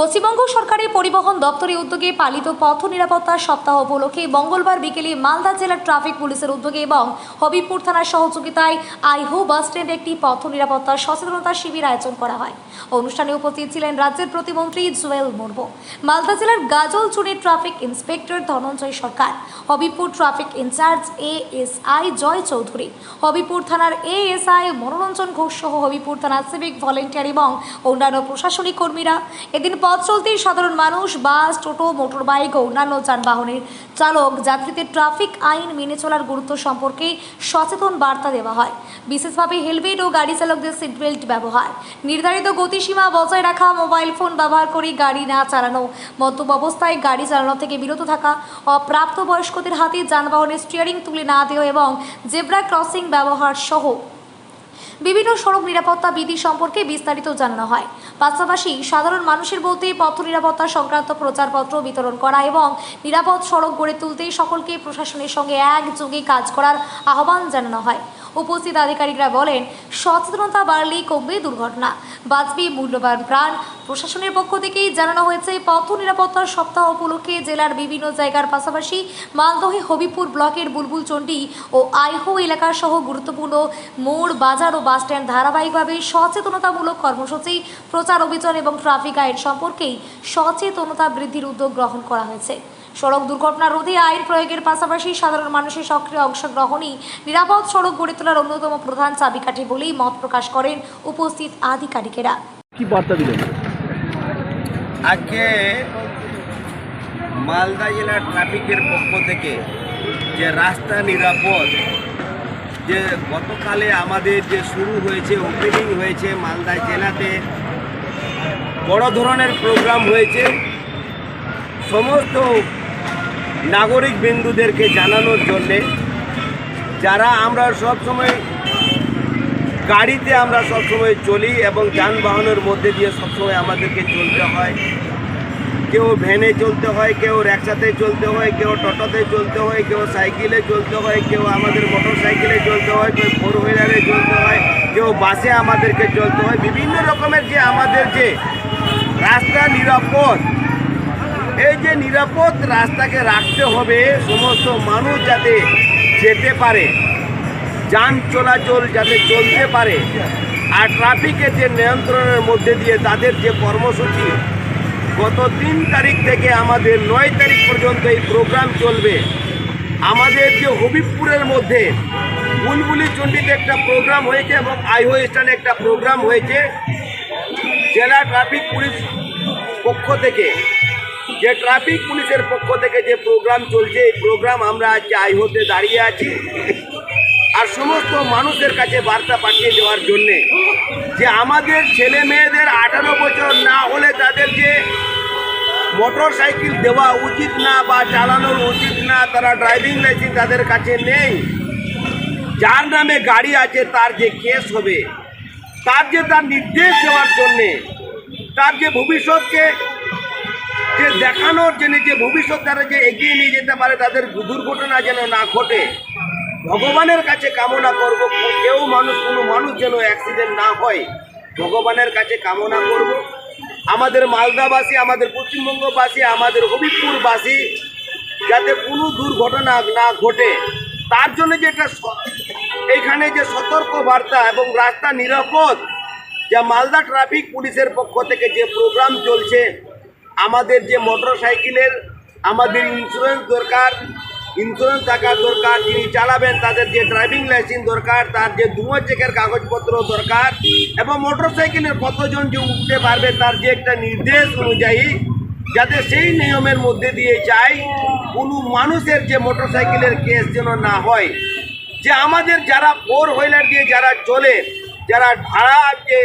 পশ্চিমবঙ্গ সরকারের পরিবহন দপ্তরের উদ্যোগে পালিত পথ নিরাপত্তা সপ্তাহ উপলক্ষে মঙ্গলবার বিকেলে মালদা জেলার ট্রাফিক পুলিশের উদ্যোগে এবং হবিবপুর থানার সহযোগিতায় আইহো বাস স্ট্যান্ডে একটি পথ নিরাপত্তা সচেতনতা শিবির আয়োজন করা হয়। অনুষ্ঠানে উপস্থিত ছিলেন রাজ্যের প্রতিমন্ত্রী জুয়েল মুর্মু, মালদা জেলার গাজলচুনির ট্রাফিক ইন্সপেক্টর ধনঞ্জয় সরকার, হবিবপুর ট্রাফিক ইনচার্জ এএসআই জয় চৌধুরী, হবিবপুর থানার এএসআই মনোরঞ্জন ঘোষ সহ হবিবপুর থানার সিভিক ভলেন্টিয়ার এবং অন্যান্য প্রশাসনিক কর্মীরা। এদিন পথ চলতি সাধারণ মানুষ, বাস, টোটো, মোটর বাইক ও অন্যান্য যানবাহনের চালক যাত্রীদের ট্রাফিক আইন মেনে চলার গুরুত্ব সম্পর্কে সচেতন বার্তা দেওয়া হয়। বিশেষভাবে হেলমেট ও গাড়ি চালকদের সিট বেল্ট ব্যবহার, নির্ধারিত গতিসীমা বজায় রাখা, মোবাইল ফোন ব্যবহার করে গাড়ি না চালানো, মদ্যপ অবস্থায় গাড়ি চালানো থেকে বিরত থাকা, অপ্রাপ্তবয়স্কদের হাতে যানবাহনের স্টিয়ারিং তুলে না দেওয়া এবং জেব্রা ক্রসিং ব্যবহার সহ বিভিন্ন সড়ক নিরাপত্তা বিধি সম্পর্কে বিস্তারিত জানানো হয়। পাশাপাশি সাধারণ মানুষের মধ্যে পথ নিরাপত্তা সংক্রান্ত প্রচারপত্র বিতরণ করা এবং নিরাপদ সড়ক গড়ে তুলতে সকলকে প্রশাসনের সঙ্গে একযোগে কাজ করার আহ্বান জানানো হয়। উপস্থিত আধিকারিকরা বলেন, সচেতনতা বাড়লেই কমবে দুর্ঘটনা, বাঁচবে মূল্যবান প্রাণ। প্রশাসনের পক্ষ থেকেই জানানো হয়েছে, পথ নিরাপত্তা সপ্তাহ উপলক্ষে জেলার বিভিন্ন জায়গার পাশাপাশি মালদহে হবিবপুর ব্লকের বুলবুলচন্ডী ও আইহো এলাকা সহ গুরুত্বপূর্ণ মোড়, বাজার ও বাসস্ট্যান্ড ধারাবাহিকভাবে সচেতনতামূলক কর্মসূচি, প্রচার অভিযান এবং ট্রাফিক আইন সম্পর্কেই সচেতনতা বৃদ্ধির উদ্যোগ গ্রহণ করা হয়েছে। সড়ক দুর্ঘটনা রোধে আইন প্রয়োগের পাশাপাশি সাধারণ মানুষের সক্রিয় অংশগ্রহণই নিরাপদ সড়ক গড়ে তোলার অন্যতম প্রধান চাবিকাঠি বলেই মত প্রকাশ করেন উপস্থিত আধিকারিকেরা। কি বার্তা দিলেন? আজকে মালদা জেলার ট্রাফিকের পক্ষ থেকে যে রাস্তা নিরাপদ, যে গতকালে আমাদের যে শুরু হয়েছে, ওপেনিং হয়েছে মালদা জেলাতে, বড় ধরনের প্রোগ্রাম হয়েছে। সমস্ত নাগরিক বিন্দুদেরকে জানানোর জন্যে, যারা আমরা সবসময় গাড়িতে আমরা সবসময় চলি এবং যানবাহনের মধ্যে দিয়ে সবসময় আমাদেরকে চলতে হয়। কেউ ভ্যানে চলতে হয়, কেউ রিক্সাতে চলতে হয়, কেউ টোটোতে চলতে হয়, কেউ সাইকেলে চলতে হয়, কেউ আমাদের মোটর সাইকেলে চলতে হয়, কেউ ফোর হুইলারে চলতে হয়, কেউ বাসে আমাদেরকে চলতে হয়। বিভিন্ন রকমের যে আমাদের যে রাস্তা নিরাপদ, এই যে নিরাপদ রাস্তাকে রাখতে হবে, সমস্ত মানুষ যাতে যেতে পারে, যান চলাচল যাতে চলতে পারে, আর ট্রাফিকের যে নিয়ন্ত্রণের মধ্যে দিয়ে তাদের যে কর্মসূচি, গত 3 তারিখ থেকে আমাদের 9 তারিখ পর্যন্ত এই প্রোগ্রাম চলবে। আমাদের যে হবিবপুরের মধ্যে বুলবুলিচন্ডীতে একটা প্রোগ্রাম হয়েছে এবং আইহো স্ট্যান্ডে একটা প্রোগ্রাম হয়েছে। জেলা ট্রাফিক পুলিশ পক্ষ থেকে, যে ট্রাফিক পুলিশের পক্ষ থেকে যে প্রোগ্রাম চলছে, এই প্রোগ্রাম আমরা আজকে আইহোতে দাঁড়িয়ে আছি আর সমস্ত মানুষের কাছে বার্তা পাঠিয়ে দেওয়ার জন্যে যে আমাদের ছেলে মেয়েদের 18 বছর না হলে তাদের যে মোটর সাইকেল দেওয়া উচিত না বা চালানোর উচিত না, তারা ড্রাইভিং লাইসেন্স তাদের কাছে নেই। যার নামে গাড়ি আছে তার যে কেস হবে, তার নির্দেশ দেওয়ার জন্যে, তার যে ভবিষ্যৎকে যে দেখানোর জন্য, যে ভবিষ্যৎ তারা যে এগিয়ে নিয়ে যেতে পারে, তাদের দুর্ঘটনা যেন না ঘটে, ভগবানের কাছে কামনা করব। কোনো মানুষ যেন অ্যাক্সিডেন্ট না হয়, ভগবানের কাছে কামনা করব। আমাদের মালদাবাসী, আমাদের পশ্চিমবঙ্গবাসী, আমাদের হবিবপুরবাসী যাতে কোনো দুর্ঘটনা না ঘটে, তার জন্য যেটা এইখানে যে সতর্ক বার্তা এবং রাস্তা নিরাপদ, যা মালদা ট্রাফিক পুলিশের পক্ষ থেকে যে প্রোগ্রাম চলছে, আমাদের যে মোটর সাইকেলের আমাদের ইন্স্যুরেন্স দরকার, ইন্স্যুরেন্স থাকা দরকার, যিনি চালাবেন তাদের যে ড্রাইভিং লাইসেন্স দরকার, তার যে ধোঁয়া চেকের কাগজপত্র দরকার, এবং মোটর সাইকেলের কতজন যে উঠতে পারবে তার যে একটা নির্দেশ অনুযায়ী যাতে সেই নিয়মের মধ্যে দিয়ে যায়, কোনো মানুষের যে মোটর সাইকেলের কেস যেন না হয়। যে আমাদের যারা ফোর হুইলার দিয়ে যারা চলে, যারা ভাড়া যে